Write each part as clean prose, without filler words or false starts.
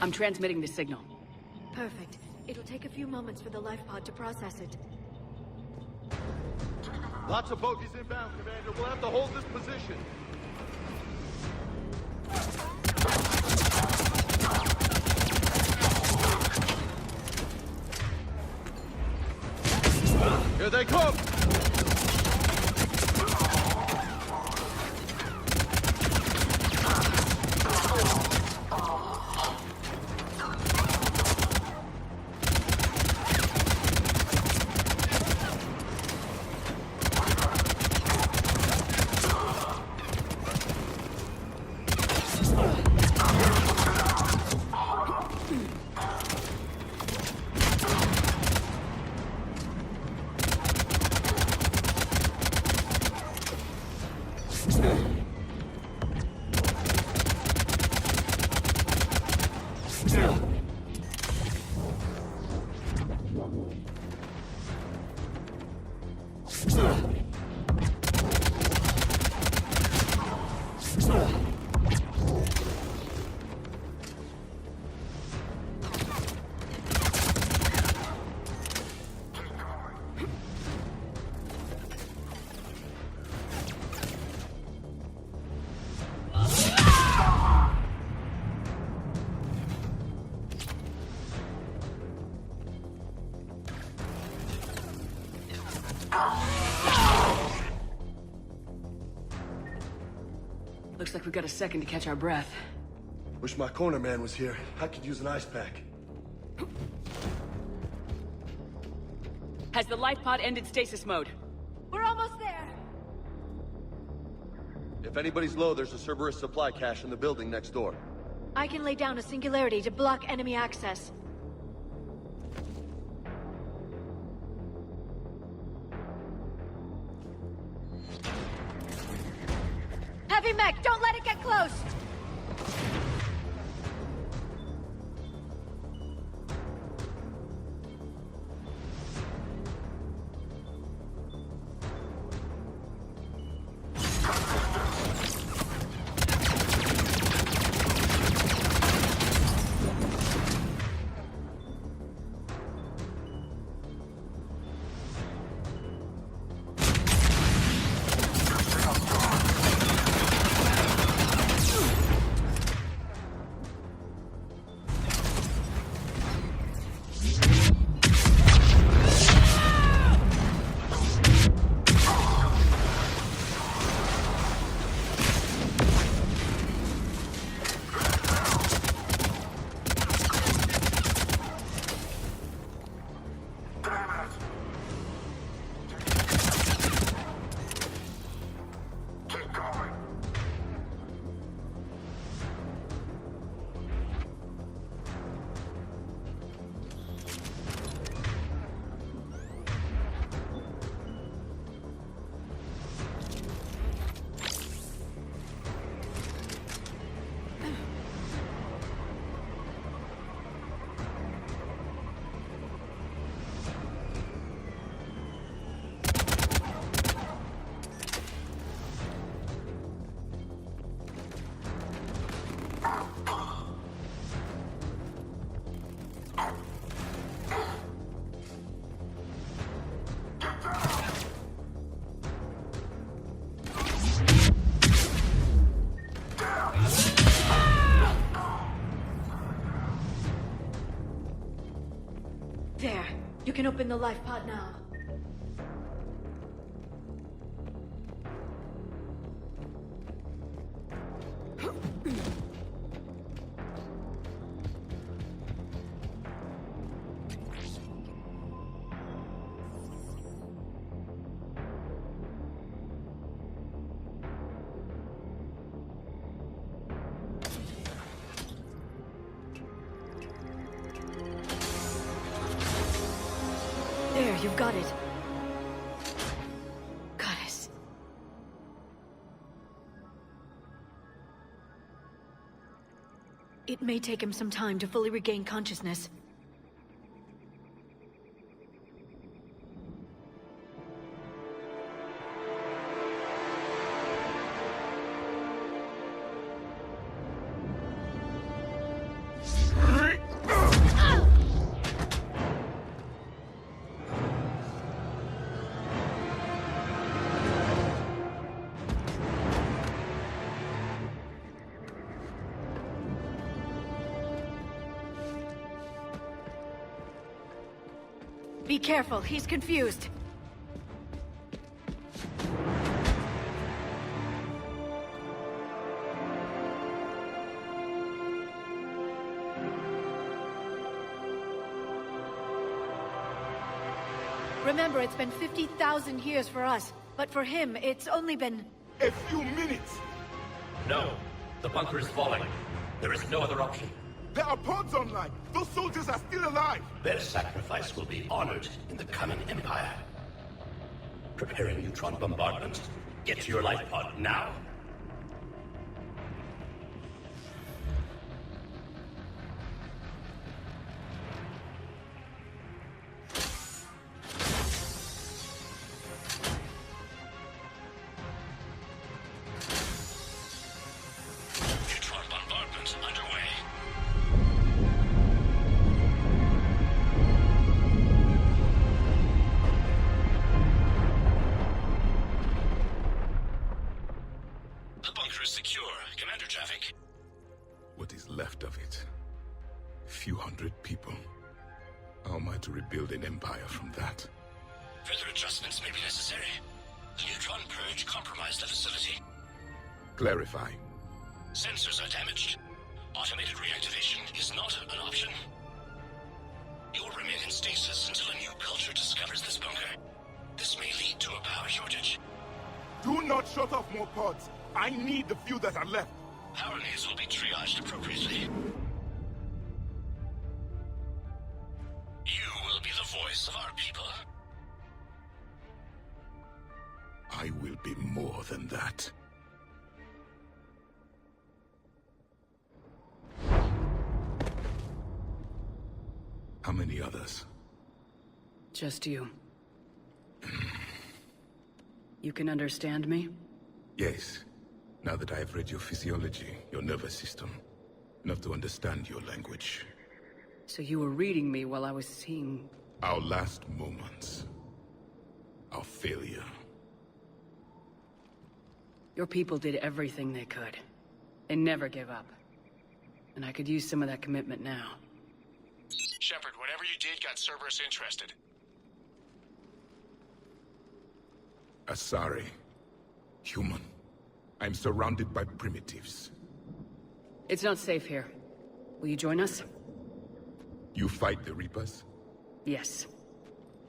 I'm transmitting the signal. Perfect. It'll take a few moments for the life pod to process it. Lots of bogies inbound, Commander. We'll have to hold this position. Here they come! Looks like we've got a second to catch our breath. Wish my corner man was here. I could use an ice pack. Has the life pod ended stasis mode? We're almost there! If anybody's low, there's a Cerberus supply cache in the building next door. I can lay down a singularity to block enemy access. Heavy mech, don't let it get close! There. You can open the life pod now. There, you've got it. Goddess. It may take him some time to fully regain consciousness. Be careful, he's confused. Remember, it's been 50,000 years for us, but for him, it's only been... A few minutes! No. The bunker is falling. There is no other option. There are pods online! Those soldiers are still alive! Their sacrifice will be honored in the coming Empire. Preparing neutron bombardment. Get to your life pod now. Neutron bombardment underway. The bunker is secure, Commander Javik. What is left of it? A few hundred people. How am I to rebuild an empire from that? Further adjustments may be necessary. The neutron purge compromised the facility. Clarify. Sensors are damaged. Automated reactivation is not an option. You will remain in stasis until a new culture discovers this bunker. This may lead to a power shortage. Do not shut off more pods! I need the few that are left! Power needs will be triaged appropriately. You will be the voice of our people. I will be more than that. How many others? Just you. You can understand me? Yes. Now that I have read your physiology, your nervous system, enough to understand your language. So you were reading me while I was seeing... Our last moments. Our failure. Your people did everything they could. They never gave up. And I could use some of that commitment now. Shepard, whatever you did got Cerberus interested. Asari. Human. I'm surrounded by primitives. It's not safe here. Will you join us? You fight the Reapers? Yes.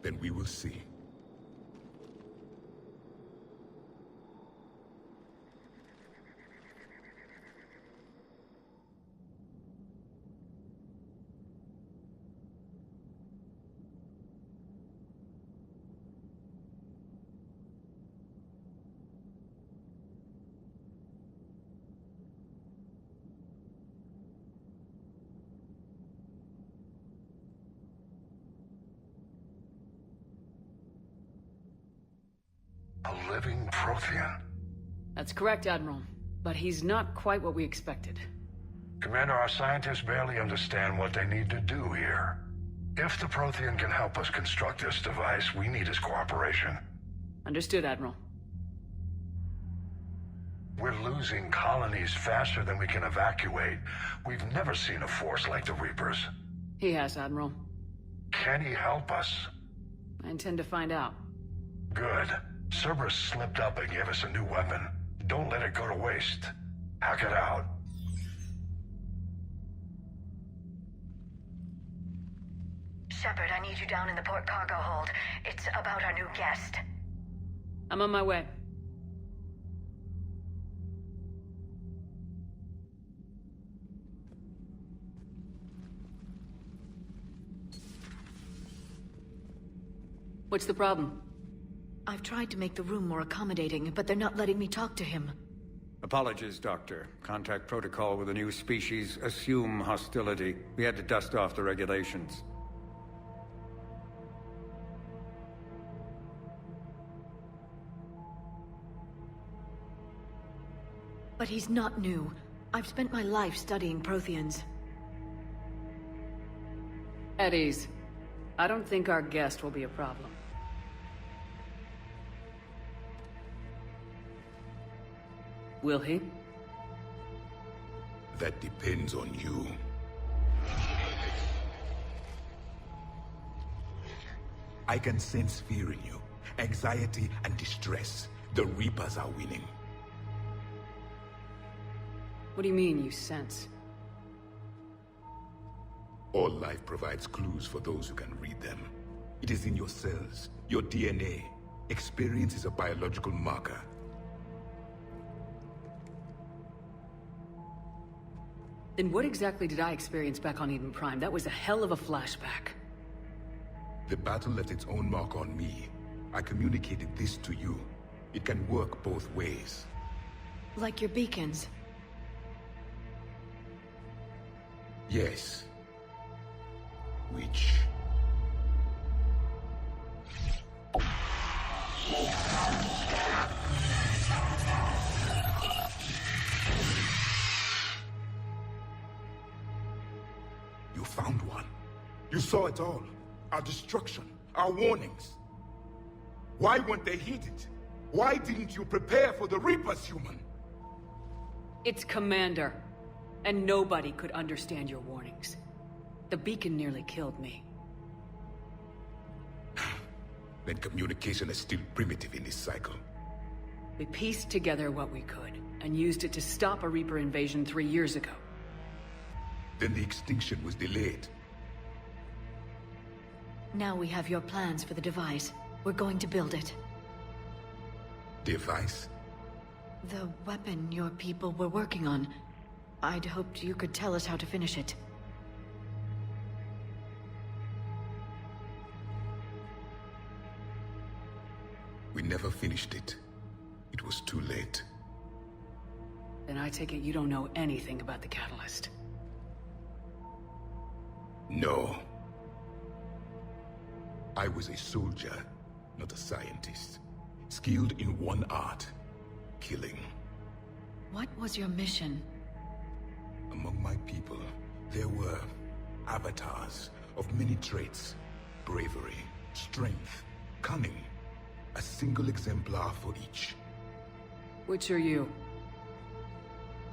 Then we will see. A living Prothean. That's correct, Admiral. But he's not quite what we expected. Commander, our scientists barely understand what they need to do here. If the Prothean can help us construct this device, we need his cooperation. Understood, Admiral. We're losing colonies faster than we can evacuate. We've never seen a force like the Reapers. He has, Admiral. Can he help us? I intend to find out. Good. Cerberus slipped up and gave us a new weapon. Don't let it go to waste. Hack it out. Shepard, I need you down in the port cargo hold. It's about our new guest. I'm on my way. What's the problem? I've tried to make the room more accommodating, but they're not letting me talk to him. Apologies, Doctor. Contact protocol with a new species. Assume hostility. We had to dust off the regulations. But he's not new. I've spent my life studying Protheans. At ease. I don't think our guest will be a problem. Will he? That depends on you. I can sense fear in you, anxiety and distress. The Reapers are winning. What do you mean, you sense? All life provides clues for those who can read them. It is in your cells, your DNA. Experience is a biological marker. Then what exactly did I experience back on Eden Prime? That was a hell of a flashback. The battle left its own mark on me. I communicated this to you. It can work both ways. Like your beacons. Yes. Which... You found one. You saw it all. Our destruction, our warnings. Why weren't they heeded? Why didn't you prepare for the Reapers, human? It's Commander. And nobody could understand your warnings. The beacon nearly killed me. Then communication is still primitive in this cycle. We pieced together what we could, and used it to stop a Reaper invasion 3 years ago. Then the extinction was delayed. Now we have your plans for the device. We're going to build it. Device? The weapon your people were working on. I'd hoped you could tell us how to finish it. We never finished it. It was too late. Then I take it you don't know anything about the catalyst. No. I was a soldier, not a scientist. Skilled in one art, killing. What was your mission? Among my people, there were avatars of many traits. Bravery, strength, cunning. A single exemplar for each. Which are you?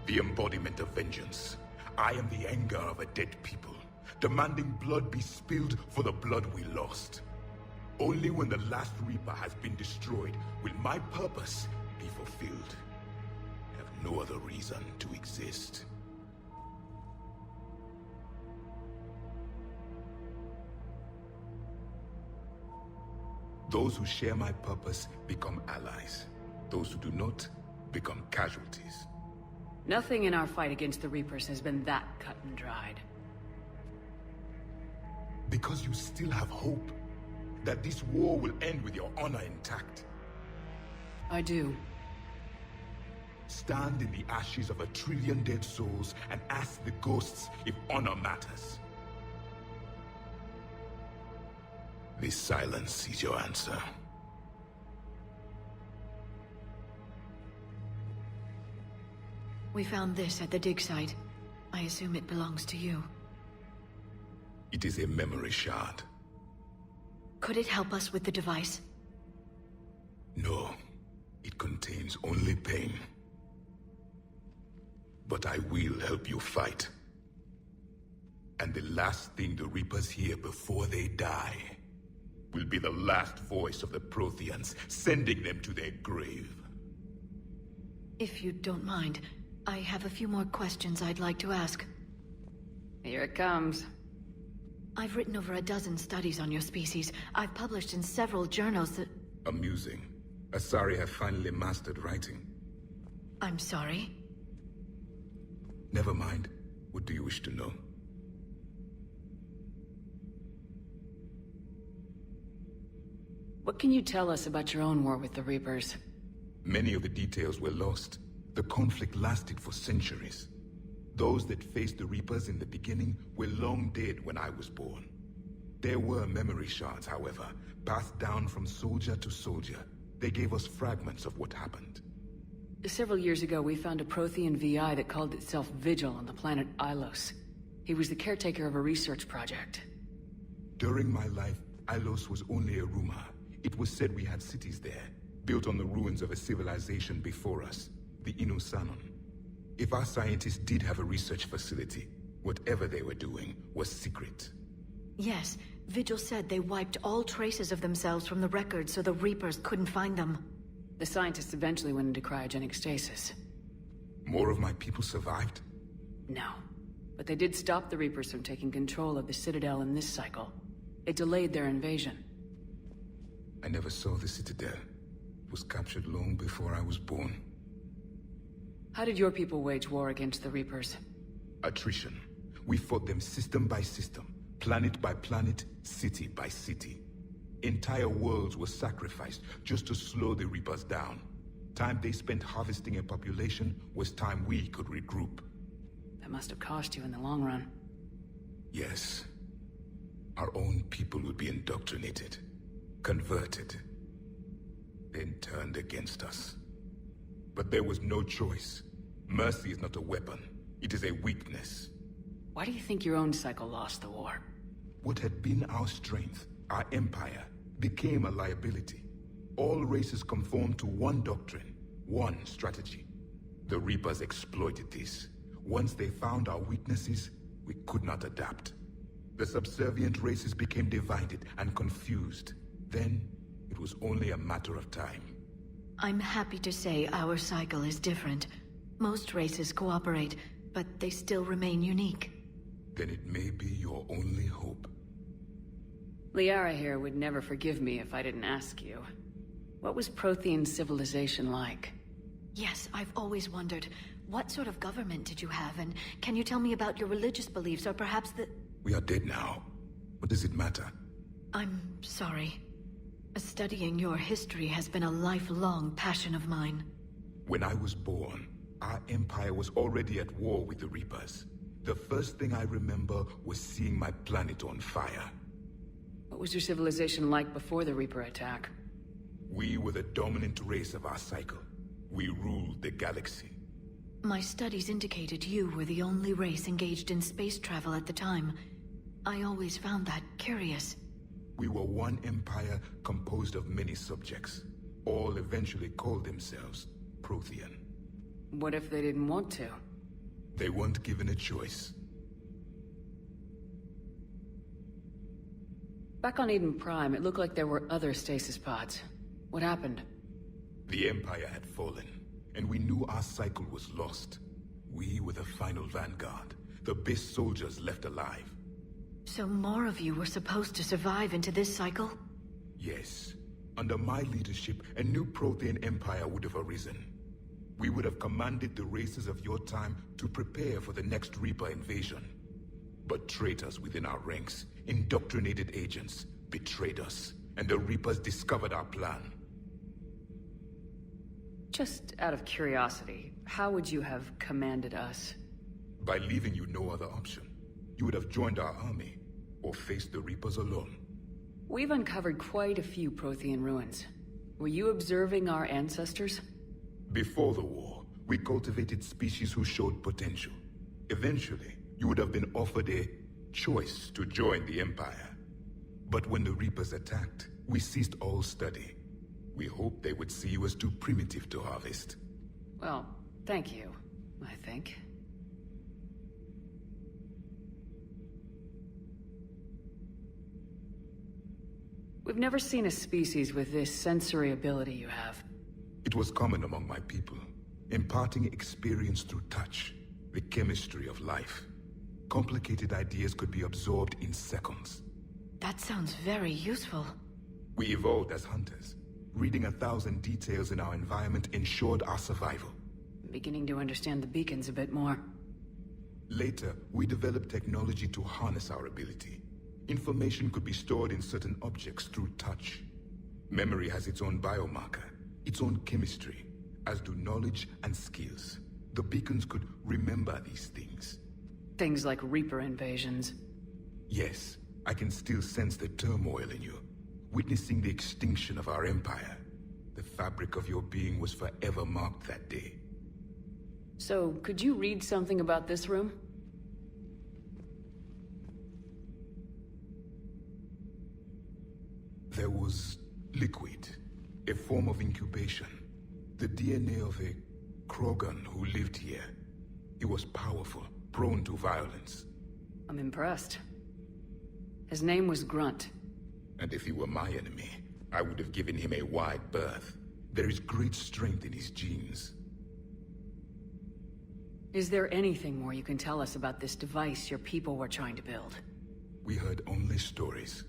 The embodiment of vengeance. I am the anger of a dead people, demanding blood be spilled for the blood we lost. Only when the last Reaper has been destroyed will my purpose be fulfilled. I have no other reason to exist. Those who share my purpose become allies. Those who do not become casualties. Nothing in our fight against the Reapers has been that cut and dried. Because you still have hope that this war will end with your honor intact. I do. Stand in the ashes of 1 trillion dead souls and ask the ghosts if honor matters. This silence is your answer. We found this at the dig site. I assume it belongs to you. It is a memory shard. Could it help us with the device? No, it contains only pain. But I will help you fight. And the last thing the Reapers hear before they die will be the last voice of the Protheans, sending them to their grave. If you don't mind, I have a few more questions I'd like to ask. Here it comes. I've written over a dozen studies on your species. I've published in several journals that... Amusing. Asari have finally mastered writing. I'm sorry? Never mind. What do you wish to know? What can you tell us about your own war with the Reapers? Many of the details were lost. The conflict lasted for centuries. Those that faced the Reapers in the beginning were long dead when I was born. There were memory shards, however, passed down from soldier to soldier. They gave us fragments of what happened. Several years ago, we found a Prothean VI that called itself Vigil on the planet Ilos. He was the caretaker of a research project. During my life, Ilos was only a rumor. It was said we had cities there, built on the ruins of a civilization before us, the Inusanon. If our scientists did have a research facility, whatever they were doing was secret. Yes, Vigil said they wiped all traces of themselves from the records so the Reapers couldn't find them. The scientists eventually went into cryogenic stasis. More of my people survived? No. But they did stop the Reapers from taking control of the Citadel in this cycle. It delayed their invasion. I never saw the Citadel. It was captured long before I was born. How did your people wage war against the Reapers? Attrition. We fought them system by system, planet by planet, city by city. Entire worlds were sacrificed just to slow the Reapers down. Time they spent harvesting a population was time we could regroup. That must have cost you in the long run. Yes. Our own people would be indoctrinated, converted, then turned against us. But there was no choice. Mercy is not a weapon. It is a weakness. Why do you think your own cycle lost the war? What had been our strength, our empire, became a liability. All races conformed to one doctrine, one strategy. The Reapers exploited this. Once they found our weaknesses, we could not adapt. The subservient races became divided and confused. Then, it was only a matter of time. I'm happy to say our cycle is different. Most races cooperate, but they still remain unique. Then it may be your only hope. Liara here would never forgive me if I didn't ask you. What was Prothean civilization like? Yes, I've always wondered. What sort of government did you have, and can you tell me about your religious beliefs, or perhaps the... We are dead now. What does it matter? I'm sorry. Studying your history has been a lifelong passion of mine. When I was born, our empire was already at war with the Reapers. The first thing I remember was seeing my planet on fire. What was your civilization like before the Reaper attack? We were the dominant race of our cycle. We ruled the galaxy. My studies indicated you were the only race engaged in space travel at the time. I always found that curious. We were one empire composed of many subjects. All eventually called themselves Prothean. What if they didn't want to? They weren't given a choice. Back on Eden Prime, it looked like there were other stasis pods. What happened? The Empire had fallen, and we knew our cycle was lost. We were the final vanguard, the best soldiers left alive. So more of you were supposed to survive into this cycle? Yes. Under my leadership, a new Prothean empire would have arisen. We would have commanded the races of your time to prepare for the next Reaper invasion. But traitors within our ranks, indoctrinated agents, betrayed us, and the Reapers discovered our plan. Just out of curiosity, how would you have commanded us? By leaving you no other option. You would have joined our army, or faced the Reapers alone. We've uncovered quite a few Prothean ruins. Were you observing our ancestors? Before the war, we cultivated species who showed potential. Eventually, you would have been offered a choice to join the Empire. But when the Reapers attacked, we ceased all study. We hoped they would see you as too primitive to harvest. Well, thank you, I think. We've never seen a species with this sensory ability you have. It was common among my people, imparting experience through touch, the chemistry of life. Complicated ideas could be absorbed in seconds. That sounds very useful. We evolved as hunters. Reading 1,000 details in our environment ensured our survival. I'm beginning to understand the beacons a bit more. Later, we developed technology to harness our ability. Information could be stored in certain objects through touch. Memory has its own biomarker, its own chemistry, as do knowledge and skills. The beacons could remember these things. Things like Reaper invasions. Yes, I can still sense the turmoil in you. Witnessing the extinction of our empire. The fabric of your being was forever marked that day. So, could you read something about this room? There was liquid, a form of incubation. The DNA of a Krogan who lived here. He was powerful, prone to violence. I'm impressed. His name was Grunt. And if he were my enemy, I would have given him a wide berth. There is great strength in his genes. Is there anything more you can tell us about this device your people were trying to build? We heard only stories.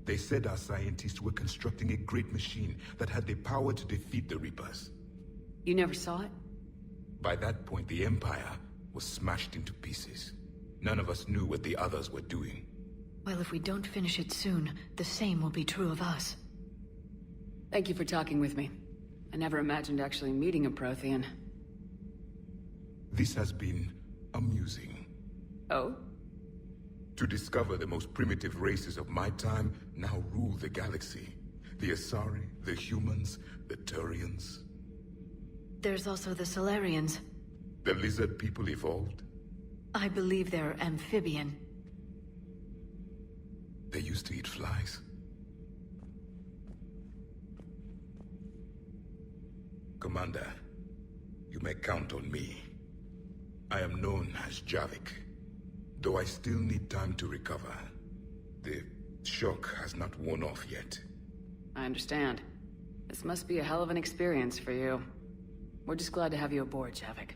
They said our scientists were constructing a great machine that had the power to defeat the Reapers. You never saw it? By that point, the Empire was smashed into pieces. None of us knew what the others were doing. Well, if we don't finish it soon, the same will be true of us. Thank you for talking with me. I never imagined actually meeting a Prothean. This has been amusing. Oh? To discover the most primitive races of my time now rule the galaxy. The Asari, the humans, the Turians. There's also the Solarians. The lizard people evolved. I believe they're amphibian. They used to eat flies. Commander, you may count on me. I am known as Javik, though I still need time to recover. The shock has not worn off yet. I understand. This must be a hell of an experience for you. We're just glad to have you aboard, Javik.